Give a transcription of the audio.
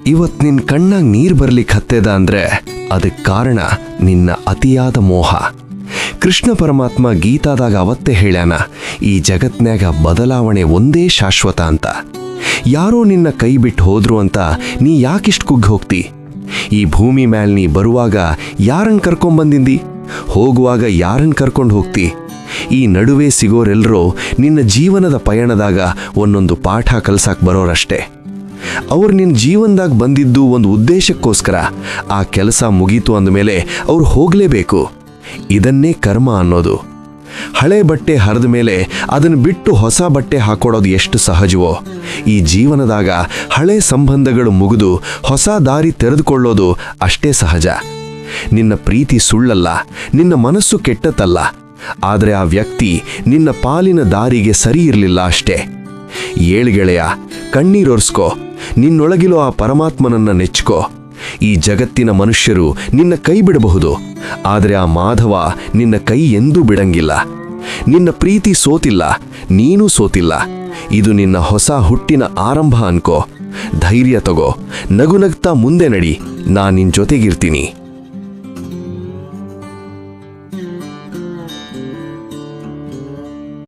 ಇವತ್ತು ನಿನ್ನ ಕಣ್ಣಾಗ ನೀರು ಬರ್ಲಿಕ್ಕೆ ಹತ್ತದ ಅಂದ್ರೆ ಅದಕ್ಕೆ ಕಾರಣ ನಿನ್ನ ಅತಿಯಾದ ಮೋಹ. ಕೃಷ್ಣ ಪರಮಾತ್ಮ ಗೀತಾದಾಗ ಅವತ್ತೇ ಹೇಳ್ಯಾನ, ಈ ಜಗತ್ನ್ಯಾಗ ಬದಲಾವಣೆ ಒಂದೇ ಶಾಶ್ವತ ಅಂತ. ಯಾರೋ ನಿನ್ನ ಕೈ ಬಿಟ್ಟು ಹೋದ್ರು ಅಂತ ನೀ ಯಾಕಿಷ್ಟು ಕುಗ್ಗಿ ಹೋಗ್ತಿ? ಈ ಭೂಮಿ ಮ್ಯಾಲ್ ನೀ ಬರುವಾಗ ಯಾರನ್ನು ಕರ್ಕೊಂಬಂದಿಂದಿ? ಹೋಗುವಾಗ ಯಾರನ್ನು ಕರ್ಕೊಂಡು ಹೋಗ್ತಿ? ಈ ನಡುವೆ ಸಿಗೋರೆಲ್ಲರೂ ನಿನ್ನ ಜೀವನದ ಪಯಣದಾಗ ಒಂದೊಂದು ಪಾಠ ಕಲ್ಸಕ್ಕೆ ಬರೋರಷ್ಟೇ. ಅವ್ರು ನಿನ್ನ ಜೀವನದಾಗ ಬಂದಿದ್ದು ಒಂದು ಉದ್ದೇಶಕ್ಕೋಸ್ಕರ. ಆ ಕೆಲಸ ಮುಗೀತು ಅಂದಮೇಲೆ ಅವ್ರು ಹೋಗಲೇಬೇಕು. ಇದನ್ನೇ ಕರ್ಮ ಅನ್ನೋದು. ಹಳೆ ಬಟ್ಟೆ ಹರಿದ ಮೇಲೆ ಅದನ್ನು ಬಿಟ್ಟು ಹೊಸ ಬಟ್ಟೆ ಹಾಕೊಳ್ಳೋದು ಎಷ್ಟು ಸಹಜವೋ, ಈ ಜೀವನದಾಗ ಹಳೆ ಸಂಬಂಧಗಳು ಮುಗಿದು ಹೊಸ ದಾರಿ ತೆರೆದುಕೊಳ್ಳೋದು ಅಷ್ಟೇ ಸಹಜ. ನಿನ್ನ ಪ್ರೀತಿ ಸುಳ್ಳಲ್ಲ, ನಿನ್ನ ಮನಸ್ಸು ಕೆಟ್ಟತಲ್ಲ. ಆದರೆ ಆ ವ್ಯಕ್ತಿ ನಿನ್ನ ಪಾಲಿನ ದಾರಿಗೆ ಸರಿ ಇರಲಿಲ್ಲ ಅಷ್ಟೇ. ಏಳುಗೆಳೆಯ, ಕಣ್ಣೀರೊರ್ಸ್ಕೋ, ನಿನ್ನೊಳಗಿರೋ ಆ ಪರಮಾತ್ಮನನ್ನ ನೆಚ್ಕೋ. ಈ ಜಗತ್ತಿನ ಮನುಷ್ಯರು ನಿನ್ನ ಕೈ ಬಿಡಬಹುದು, ಆದರೆ ಆ ಮಾಧವ ನಿನ್ನ ಕೈ ಎಂದೂ ಬಿಡಂಗಿಲ್ಲ. ನಿನ್ನ ಪ್ರೀತಿ ಸೋತಿಲ್ಲ, ನೀನೂ ಸೋತಿಲ್ಲ. ಇದು ನಿನ್ನ ಹೊಸ ಹುಟ್ಟಿನ ಆರಂಭ ಅನ್ಕೋ. ಧೈರ್ಯ ತಗೋ, ನಗುನಗ್ತಾ ಮುಂದೆ ನಡಿ. ನಾನು ನಿನ್ನ ಜೊತೆಗಿರ್ತೀನಿ.